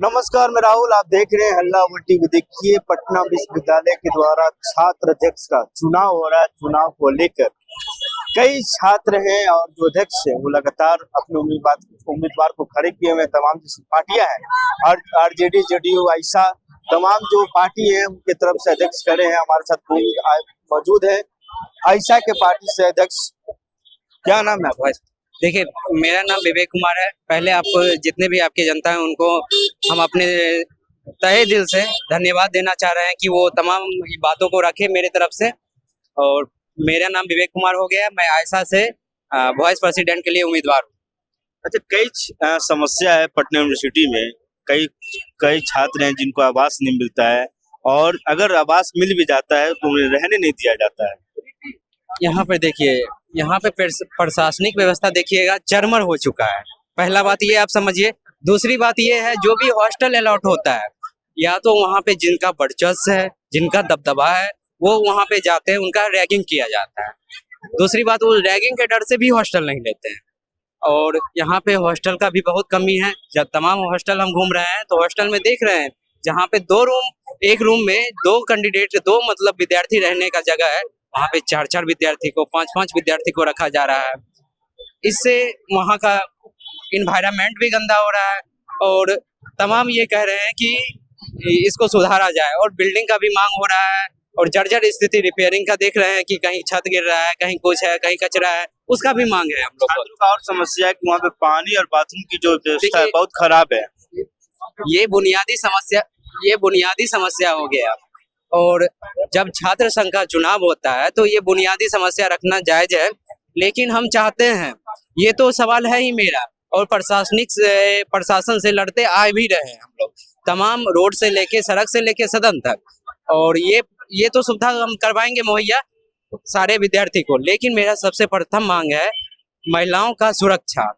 नमस्कार, मैं राहुल। आप देख रहे हैं हल्ला उमर टीवी। देखिए, पटना विश्वविद्यालय के द्वारा छात्र अध्यक्ष का चुनाव हो रहा है। चुनाव को लेकर कई छात्र हैं और जो अध्यक्ष है वो लगातार अपने उम्मीदवार को खड़े किए हुए। तमाम जो पार्टियां हैं और आरजेडी, जेडीयू, ऐसा तमाम जो पार्टी है उनके तरफ से अध्यक्ष खड़े हैं। हमारे साथ मौजूद है ऐसा के पार्टी से अध्यक्ष। क्या नाम है आपका? देखिए, मेरा नाम विवेक कुमार है। पहले आपको जितने भी आपकी जनता है उनको हम अपने तहे दिल से धन्यवाद देना चाह रहे हैं कि वो तमाम बातों को रखे मेरे तरफ से। और मेरा नाम विवेक कुमार हो गया। मैं आयशा से वाइस प्रेसिडेंट के लिए उम्मीदवार हूँ। अच्छा, कई समस्या है पटना यूनिवर्सिटी में। कई कई छात्र हैं जिनको आवास नहीं मिलता है, और अगर आवास मिल भी जाता है तो उन्हें रहने नहीं दिया जाता है। यहाँ पर देखिए, यहाँ पे प्रशासनिक व्यवस्था देखिएगा चरमर हो चुका है। पहला बात ये आप समझिए। दूसरी बात ये है, जो भी हॉस्टल अलॉट होता है, या तो वहाँ पे जिनका वर्चस्व है, जिनका दबदबा है, वो वहाँ पे जाते हैं, उनका रैगिंग किया जाता है। दूसरी बात, वो रैगिंग के डर से भी हॉस्टल नहीं लेते हैं। और यहाँ पे हॉस्टल का भी बहुत कमी है। जब तमाम हॉस्टल हम घूम रहे हैं तो हॉस्टल में देख रहे हैं जहाँ पे एक रूम में दो मतलब विद्यार्थी रहने का जगह है, वहाँ पे 4-4 विद्यार्थी को, 5-5 विद्यार्थी को रखा जा रहा है। इससे वहाँ का इन्वायरमेंट भी गंदा हो रहा है। और तमाम ये कह रहे हैं कि इसको सुधारा जाए। और बिल्डिंग का भी मांग हो रहा है। और जर्जर स्थिति रिपेयरिंग का देख रहे हैं कि कहीं छत गिर रहा है, कहीं कुछ है, कहीं कचरा है, उसका भी मांग है हम लोग को। और समस्या है कि वहाँ पे पानी और बाथरूम की जो व्यवस्था है बहुत खराब है। ये बुनियादी समस्या हो गया। और जब छात्र संघ का चुनाव होता है तो ये बुनियादी समस्या रखना जायज है। लेकिन हम चाहते हैं, ये तो सवाल है ही मेरा, और प्रशासन से लड़ते आए भी रहे हैं हम लोग, तमाम रोड से लेके, सड़क से लेके सदन तक। और ये तो सुविधा हम करवाएंगे मुहैया सारे विद्यार्थी को। लेकिन मेरा सबसे प्रथम मांग है महिलाओं का सुरक्षा,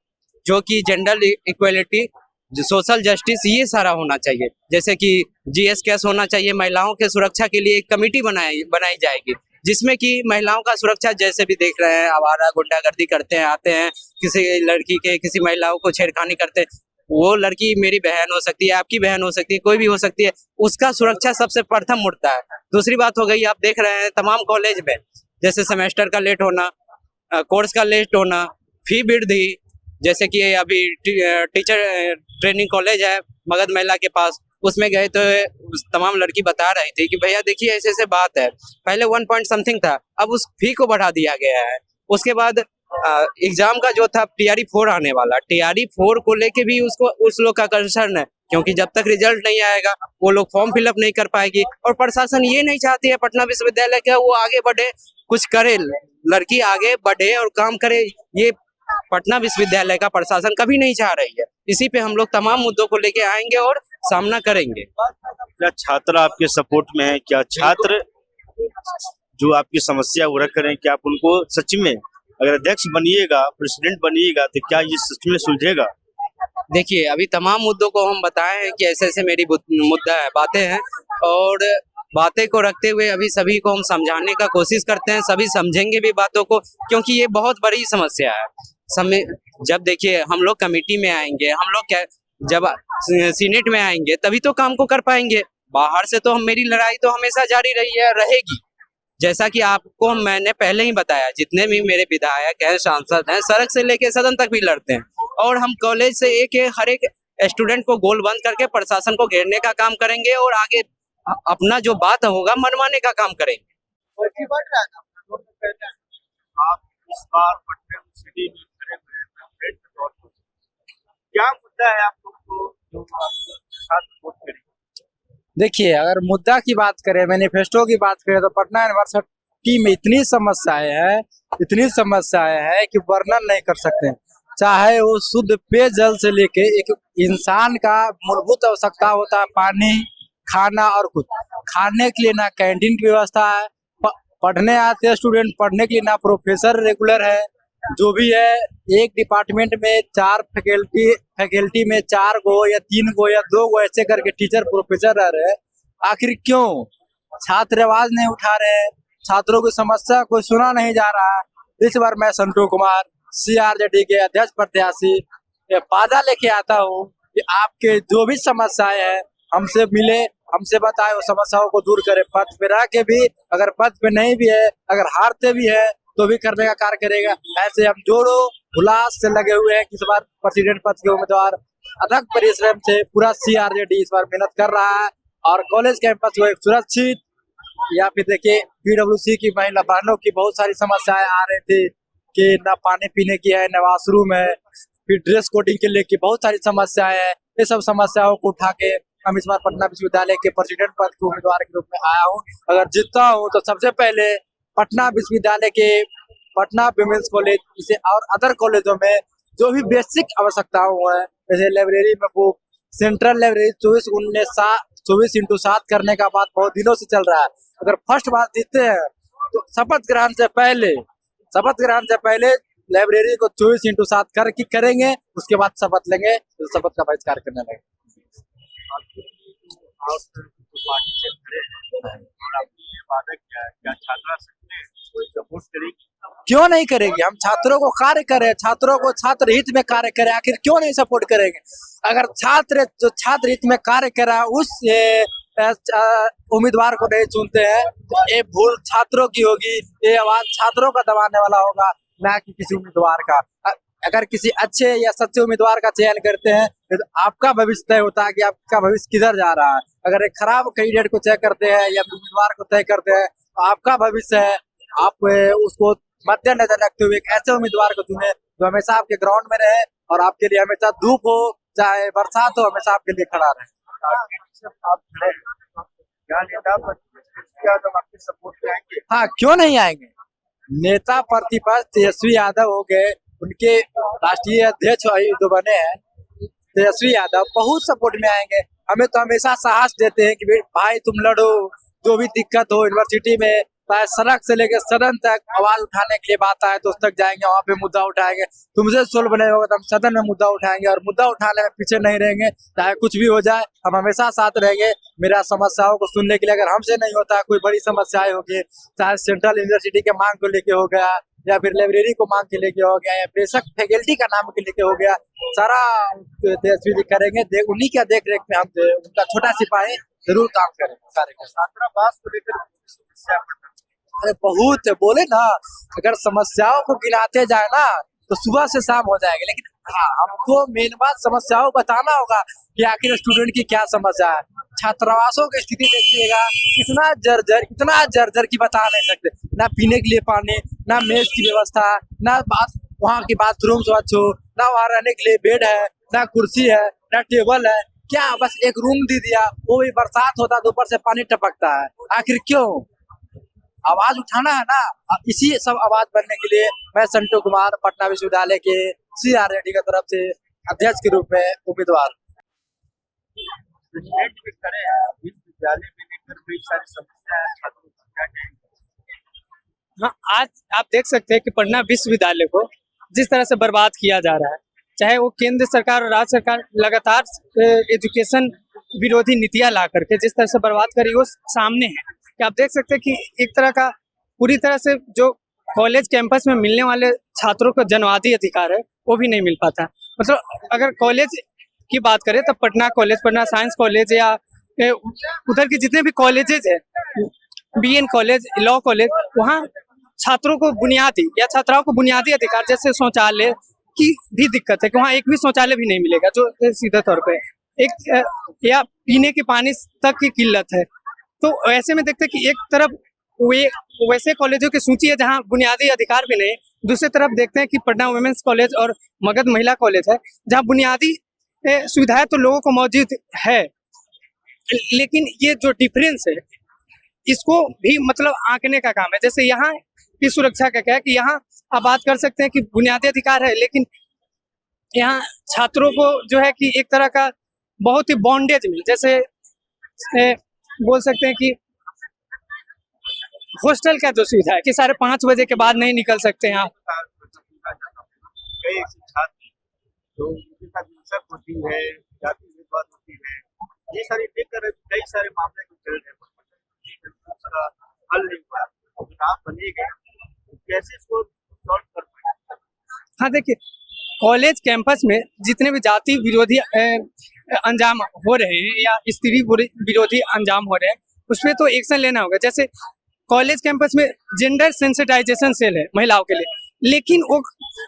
जो कि जेंडर इक्वलिटी, जो सोशल जस्टिस, ये सारा होना चाहिए। जैसे कि जीएस कैस होना चाहिए। महिलाओं के सुरक्षा के लिए एक कमेटी बनाई जाएगी, जिसमें कि महिलाओं का सुरक्षा, जैसे भी देख रहे हैं आवारा गुंडागर्दी करते हैं, आते हैं किसी महिलाओं को छेड़खानी करते हैं। वो लड़की मेरी बहन हो सकती है, आपकी बहन हो सकती है, कोई भी हो सकती है, उसका सुरक्षा सबसे प्रथम उठता है। दूसरी बात हो गई, आप देख रहे हैं तमाम कॉलेज में जैसे सेमेस्टर का लेट होना, कोर्स का लेट होना, फी वृद्धि। जैसे कि अभी टीचर ट्रेनिंग कॉलेज है मगध महिला के पास, उसमें गए तो तमाम लड़की बता रही थी कि भैया देखिए ऐसे ऐसे बात है, पहले 1 पॉइंट समथिंग था, अब उस फी को बढ़ा दिया गया है। उसके बाद एग्जाम का जो था टीआरई 4 आने वाला, टीआरई 4 को लेके भी उस लोग का कंसर्न है, क्योंकि जब तक रिजल्ट नहीं आएगा वो लोग फॉर्म फिलअप नहीं कर पाएगी। और प्रशासन ये नहीं चाहती है पटना विश्वविद्यालय का वो आगे बढ़े, कुछ करे, लड़की आगे बढ़े और काम करे। ये पटना विश्वविद्यालय का प्रशासन कभी नहीं चाह रही है। इसी पे हम लोग तमाम मुद्दों को लेके आएंगे और सामना करेंगे। क्या छात्र आपके सपोर्ट में है? क्या छात्र जो आपकी समस्या वो रख रहे हैं, क्या आप उनको सच में अगर अध्यक्ष बनिएगा, प्रेसिडेंट बनिएगा, तो क्या ये सच में सुलझेगा? देखिए, अभी तमाम मुद्दों को हम बताए हैं कि ऐसे ऐसे मेरी बातें हैं, और बातें को रखते हुए अभी सभी को हम समझाने का कोशिश करते हैं। सभी समझेंगे भी बातों को, क्योंकि ये बहुत बड़ी समस्या है। जब देखिए हम लोग कमेटी में आएंगे, हम लोग जब सीनेट में आएंगे तभी तो काम को कर पाएंगे। बाहर से तो मेरी लड़ाई तो हमेशा जारी रही है, रहेगी। जैसा कि आपको मैंने पहले ही बताया, जितने भी मेरे विधायक हैं, सांसद हैं, सड़क से लेके सदन तक भी लड़ते हैं। और हम कॉलेज से हर एक स्टूडेंट को गोल बंद करके प्रशासन को घेरने का काम करेंगे, और आगे अपना जो बात होगा मनवाने का काम करेंगे। आप इस बार पटना यूनिवर्सिटी में खड़े हुए हैं, क्या मुद्दा है आप लोग को जो छात्र वोट करेंगे? देखिए, अगर मुद्दा की बात करें, मैनिफेस्टो की बात करें, तो पटना यूनिवर्सिटी में इतनी समस्याएं हैं कि वर्णन नहीं कर सकते। चाहे वो शुद्ध पेयजल से लेके, एक इंसान का मूलभूत आवश्यकता होता है पानी, खाना, और कुछ खाने के लिए ना कैंटीन की व्यवस्था है, पढ़ने आते हैं स्टूडेंट पढ़ने के लिए ना प्रोफेसर रेगुलर है। जो भी है, एक डिपार्टमेंट में 4 फैकल्टी में 4 गो या 3 गो या 2 गो ऐसे करके टीचर प्रोफेसर रह रहे हैं। आखिर क्यों? छात्र आवाज नहीं उठा रहे हैं, छात्रों की समस्या को सुना नहीं जा रहा है। इस बार मैं संतू कुमार, CRJD के अध्यक्ष प्रत्याशी, वादा लेके आता हूँ कि आपके जो भी समस्याएं हैं हमसे मिले, हमसे बताए, वो समस्याओं को दूर करे। पद पे रह के भी, अगर पद पे नहीं भी है, अगर हारते भी है तो भी करने का कार्य करेगा। ऐसे हम जोड़ो उल्लास से लगे हुए हैं कि इस बार प्रेसिडेंट पद के उम्मीदवार अथक परिश्रम से पूरा CRJD इस बार मेहनत कर रहा है और कॉलेज कैंपस को एक सुरक्षित, या फिर देखिए PWC की महिला बहनों की बहुत सारी समस्याएं आ रही थी कि न पानी पीने की है, न वॉशरूम है, फिर ड्रेस कोडिंग के लेके बहुत सारी समस्याएं हैं। ये सब समस्याओं को उठा के हम इस बार पटना विश्वविद्यालय के प्रेसिडेंट पद के उम्मीदवार के रूप में आया हूँ। अगर जीतता हूँ तो सबसे पहले पटना विश्वविद्यालय के पटना विमेंस कॉलेज इसे और अदर कॉलेजों में जो भी बेसिक आवश्यकताओं है, जैसे लाइब्रेरी में बुक, सेंट्रल लाइब्रेरी 24x7 करने का बात बहुत दिनों से चल रहा है। अगर फर्स्ट बार जीतते हैं तो शपथ ग्रहण से पहले लाइब्रेरी को 24x7 करके करेंगे, उसके बाद शपथ लेंगे, तो शपथ का बहिष्कार करने लगेंगे। पार्टी से खड़े हैं और आपने ये वादा किया है, क्या छात्रा संघ ने कोई सपोर्ट करेगी? क्यों नहीं करेगी? हम छात्रों को कार्य करें, छात्रों को छात्र हित में कार्य करें, आखिर क्यों नहीं सपोर्ट करेंगे? अगर जो छात्र हित में कार्य करा उस उम्मीदवार को नहीं चुनते हैं तो ये भूल छात्रों की होगी, ये आवाज छात्रों का दबाने वाला होगा, ना कि किसी उम्मीदवार का। अगर किसी अच्छे या सच्चे उम्मीदवार का चयन करते हैं तो आपका भविष्य तय होता है कि आपका भविष्य किधर जा रहा है। अगर एक खराब कैंडिडेट को तय करते हैं या उम्मीदवार को तय करते हैं तो आपका भविष्य है, आप उसको मद्देनजर रखते हुए एक ऐसे उम्मीदवार को चुने जो हमेशा आपके ग्राउंड में रहे और आपके लिए हमेशा धूप हो चाहे बरसात हो, हमेशा आपके लिए खड़ा रहे। आप खड़े हैं, क्या नेता प्रतिपक्ष यादव आपके सपोर्ट में आएंगे? हाँ, क्यों नहीं आएंगे? नेता प्रतिपक्ष तेजस्वी यादव हो गए, उनके राष्ट्रीय अध्यक्ष जो बने हैं तेजस्वी यादव, बहुत सपोर्ट में आएंगे। हमें तो हमेशा साहस देते हैं कि भाई तुम लड़ो, जो भी दिक्कत हो यूनिवर्सिटी में, चाहे सड़क से लेकर सदन तक आवाज उठाने के लिए बात आए तो उस तक जाएंगे, वहाँ पे मुद्दा उठाएंगे। तुमसे सोल्व नहीं होगा तो हम सदन में मुद्दा उठाएंगे और मुद्दा उठाने में पीछे नहीं रहेंगे, चाहे कुछ भी हो जाए हम हमेशा साथ रहेंगे। मेरा समस्याओं को सुनने के लिए अगर हमसे नहीं होता, कोई बड़ी समस्याएं होगी, चाहे सेंट्रल यूनिवर्सिटी के मांग को लेके हो गया या फिर लाइब्रेरी को मांग के लेके हो गया या बेशक फैकल्टी का नाम के लेके हो गया, सारा तेजस्वी जी करेंगे। उन्हीं का देख रेख में हम उनका छोटा सिपाही जरूर काम करें। छात्रावास को लेकर समस्या अरे बहुत बोले ना, अगर समस्याओं को गिनाते जाए ना तो सुबह से शाम हो जाएगा, लेकिन हाँ हमको मेन बात समस्याओं बताना होगा कि आखिर स्टूडेंट की क्या समस्या है। छात्रावासों की स्थिति देखिएगा, इतना जर्जर की बता नहीं सकते, ना पीने के लिए पानी, ना मेस की व्यवस्था, ना वहाँ की बाथरूम स्वच्छ हो, ना वहाँ रहने के लिए बेड है, ना कुर्सी है, ना टेबल है, क्या बस एक रूम दे दिया, वो भी बरसात होता है तो ऊपर से पानी टपकता है। आखिर क्यों? आवाज उठाना है ना, इसी सब आवाज बनने के लिए मैं संटू कुमार पटना विश्वविद्यालय के CRJD की तरफ से अध्यक्ष के रूप में उम्मीदवार। विश्वविद्यालय में लेकर कई सारी समस्याएं छात्रों को क्या कहेंगे? हाँ, आज आप देख सकते हैं कि पटना विश्वविद्यालय को जिस तरह से बर्बाद किया जा रहा है, चाहे वो केंद्र सरकार और राज्य सरकार लगातार एजुकेशन विरोधी नीतियां ला करके जिस तरह से बर्बाद करी वो सामने है कि आप देख सकते हैं कि एक तरह का पूरी तरह से जो कॉलेज कैंपस में मिलने वाले छात्रों को जनवादी अधिकार है वो भी नहीं मिल पाता। मतलब अगर कॉलेज की बात करें तो Patna college, Patna science college या उधर के जितने भी कॉलेजेज है, BN कॉलेज, लॉ कॉलेज, वहाँ छात्रों को बुनियादी या छात्राओं को बुनियादी अधिकार जैसे शौचालय की भी दिक्कत है कि वहाँ एक भी शौचालय भी नहीं मिलेगा जो सीधे तौर पे एक या पीने के पानी तक की किल्लत है। तो ऐसे में देखते हैं कि एक तरफ वैसे कॉलेजों की सूची है जहाँ बुनियादी अधिकार भी नहीं, दूसरी तरफ देखते हैं कि पटना वुमेन्स कॉलेज और मगध महिला कॉलेज है जहाँ बुनियादी सुविधाएं तो लोगों को मौजूद है, लेकिन ये जो डिफरेंस है इसको भी मतलब आंकने का काम है। जैसे यहाँ की सुरक्षा का क्या है कि यहाँ आप बात कर सकते हैं कि बुनियादी अधिकार है, लेकिन यहाँ छात्रों को जो है कि एक तरह का बहुत ही बॉन्डेज में, जैसे बोल सकते हैं कि हॉस्टल का जो सुविधा है कि 5:30 बजे के बाद नहीं निकल सकते हैं आप। कई ऐसे छात्र जो उनके साथ हिंसक होती है, जाति विवाद होती है, ये सारी लेकर कई सारे मामले चल रहे हैं, उसका हल नहीं हुआ। आप बनेगा कैसे इसको सॉल्व कर पाएंगे? हाँ देखिए, कॉलेज कैंपस में जितने भी जाति विरोधी अंजाम हो रहे हैं या स्त्री विरोधी अंजाम हो रहे हैं उस पर तो एक्शन लेना होगा। जैसे कॉलेज कैंपस में जेंडर सेंसिटाइजेशन सेल है महिलाओं के लिए, लेकिन वो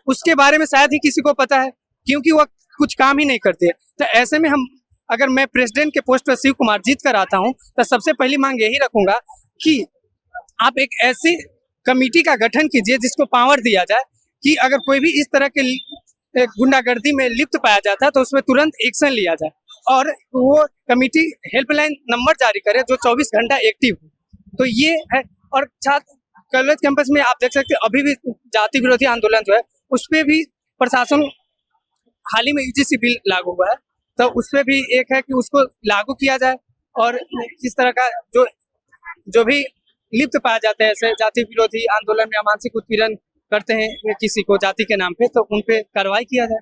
उसके बारे में शायद ही किसी को पता है क्योंकि वो कुछ काम ही नहीं करते। तो ऐसे में हम अगर मैं प्रेसिडेंट के पोस्ट पर शिव कुमार जीत कर आता हूँ तो सबसे पहली मांग यही रखूंगा कि आप एक ऐसी कमेटी का गठन कीजिए जिसको पावर दिया जाए कि अगर कोई भी इस तरह के गुंडागर्दी में लिप्त पाया जाता है तो उसमें तुरंत एक्शन लिया जाए और वो कमेटी हेल्पलाइन नंबर जारी करे जो 24 घंटा एक्टिव हो। तो ये है। और छात्र कॉलेज कैंपस में आप देख सकते हैं अभी भी जाति विरोधी आंदोलन जो है उस पर भी प्रशासन हाल ही में यूजीसी बिल लागू हुआ है, तो उस पर भी एक है कि उसको लागू किया जाए और इस तरह का जो भी लिप्त पाया जाता है ऐसे जाति विरोधी आंदोलन में मानसिक उत्पीड़न करते हैं किसी को जाति के नाम पे, तो उन पे कार्रवाई किया जाए।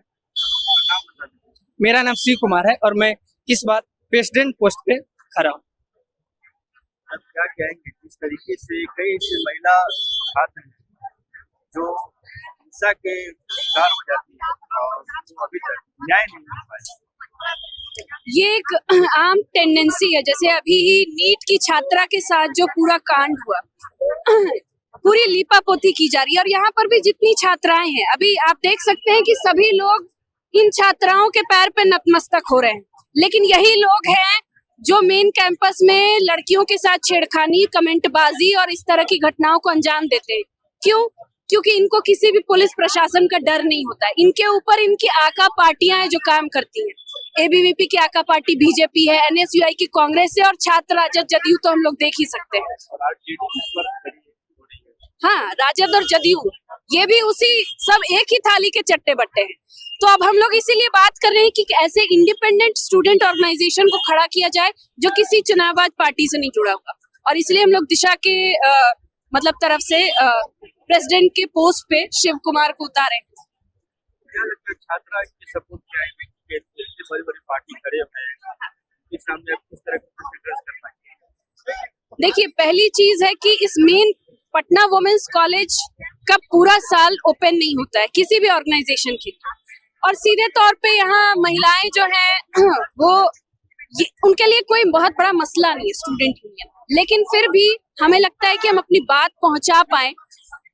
मेरा नाम शिव कुमार है और मैं इस बार प्रेसिडेंट पोस्ट पे खड़ा हूँ। अब क्या कहेंगे किस तरीके से कई ऐसे महिला छात्र हैं जो हिंसा के शिकार हो जाती है और अभी तक न्याय नहीं मिल पाया? ये एक आम टेंडेंसी है। जैसे अभी ही नीट की छात्रा के साथ जो पूरा कांड हुआ, पूरी लीपापोती की जा रही है और यहाँ पर भी जितनी छात्राएं हैं अभी आप देख सकते हैं कि सभी लोग इन छात्राओं के पैर पे नतमस्तक हो रहे हैं, लेकिन यही लोग हैं जो मेन कैंपस में लड़कियों के साथ छेड़खानी, कमेंटबाजी और इस तरह की घटनाओं को अंजाम देते हैं। क्यों? क्योंकि इनको किसी भी पुलिस प्रशासन का डर नहीं होता है। इनके ऊपर इनकी आका पार्टियां हैं जो काम करती हैं। एबीवीपी की आका पार्टी बीजेपी है, एनएसयूआई की कांग्रेस है और छात्र राजद जदयू तो हम लोग देख ही सकते हैं। हाँ, राजद और जदयू ये भी उसी सब एक ही थाली के चट्टे बट्टे हैं। तो अब हम लोग इसीलिए बात कर रहे हैं कि ऐसे इंडिपेंडेंट स्टूडेंट ऑर्गेनाइजेशन को खड़ा किया जाए जो किसी चुनावबाज पार्टी से नहीं जुड़ा हुआ, और इसलिए हम लोग दिशा के मतलब तरफ से प्रेसिडेंट के पोस्ट पे शिव कुमार को उतारे। छात्रा के सपोर्ट किया है कि बड़ी पार्टी खड़े हुए हैं इस सामने किस तरह से एड्रेस कर पाएंगे? देखिए, पहली चीज है कि इस मेन पटना वुमेन्स कॉलेज का पूरा साल ओपन नहीं होता है किसी भी ऑर्गेनाइजेशन की, और सीधे तौर पे यहाँ महिलाएं जो हैं वो उनके लिए कोई बहुत बड़ा मसला नहीं है स्टूडेंट यूनियन, लेकिन फिर भी हमें लगता है कि हम अपनी बात पहुंचा पाए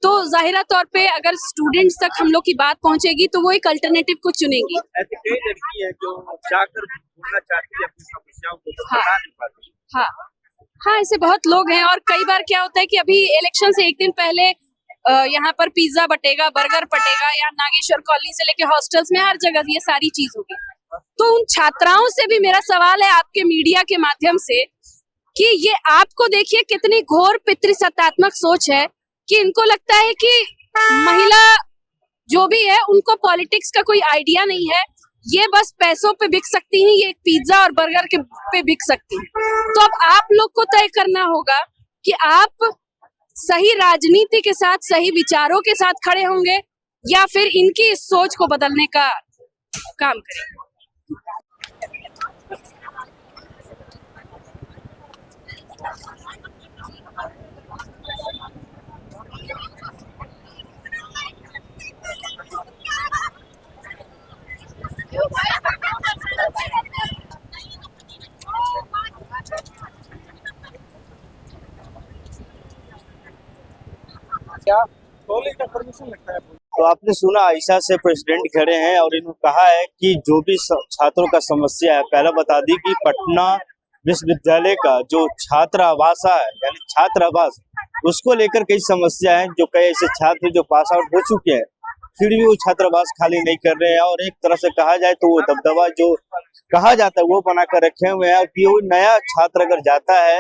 तो जाहिरा तौर पे अगर स्टूडेंट्स तक हम लोग की बात पहुंचेगी तो वो एक अल्टरनेटिव को चुनेंगी। ऐसी कई लड़की है जो जाकर बोलना चाहती है अपनी समस्याओं को, हाँ, बता नहीं पाती। हाँ, ऐसे बहुत लोग हैं। और कई बार क्या होता है कि अभी इलेक्शन से एक दिन पहले यहाँ पर पिज्जा बटेगा, बर्गर बटेगा, या नागेश्वर कॉलोनी से लेके हॉस्टल्स में हर जगह ये सारी चीज होगी। तो उन छात्राओं से भी मेरा सवाल है आपके मीडिया के माध्यम से कि ये आपको देखिए कितनी घोर पितृसत्तात्मक सोच है कि इनको लगता है कि महिला जो भी है उनको पॉलिटिक्स का कोई आइडिया नहीं है, ये बस पैसों पे बिक सकती हैं, ये पिज्जा और बर्गर के पे बिक सकती हैं। तो अब आप लोग को तय करना होगा कि आप सही राजनीति के साथ, सही विचारों के साथ खड़े होंगे या फिर इनकी इस सोच को बदलने का काम करेंगे। क्या कॉलेज का परमिशन लगता है? तो आपने सुना आयशा से प्रेसिडेंट खड़े हैं और इन्होंने कहा है कि जो भी छात्रों का समस्या है, पहले बता दी कि पटना विश्वविद्यालय का जो छात्रावास है यानी छात्रावास, उसको लेकर कई समस्या है। जो कई ऐसे छात्र जो पास आउट हो चुके हैं फिर भी वो छात्रावास खाली नहीं कर रहे हैं, और एक तरह से कहा जाए तो वो दबदबा जो कहा जाता है वो बना कर रखे हुए हैं कि वो नया छात्र अगर जाता है,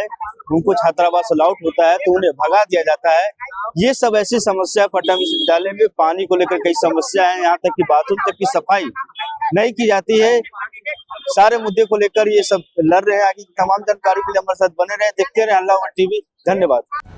उनको छात्रावास अलाउट होता है तो उन्हें भगा दिया जाता है। ये सब ऐसी समस्या पटना विश्वविद्यालय में पानी को लेकर कई समस्या है, यहाँ तक कि बाथरूम तक की सफाई नहीं की जाती है। सारे मुद्दे को लेकर ये सब लड़ रहे हैं। आगे की तमाम जानकारी के लिए हमारे साथ बने रहे, देखते रहे हल्ला टीवी। धन्यवाद।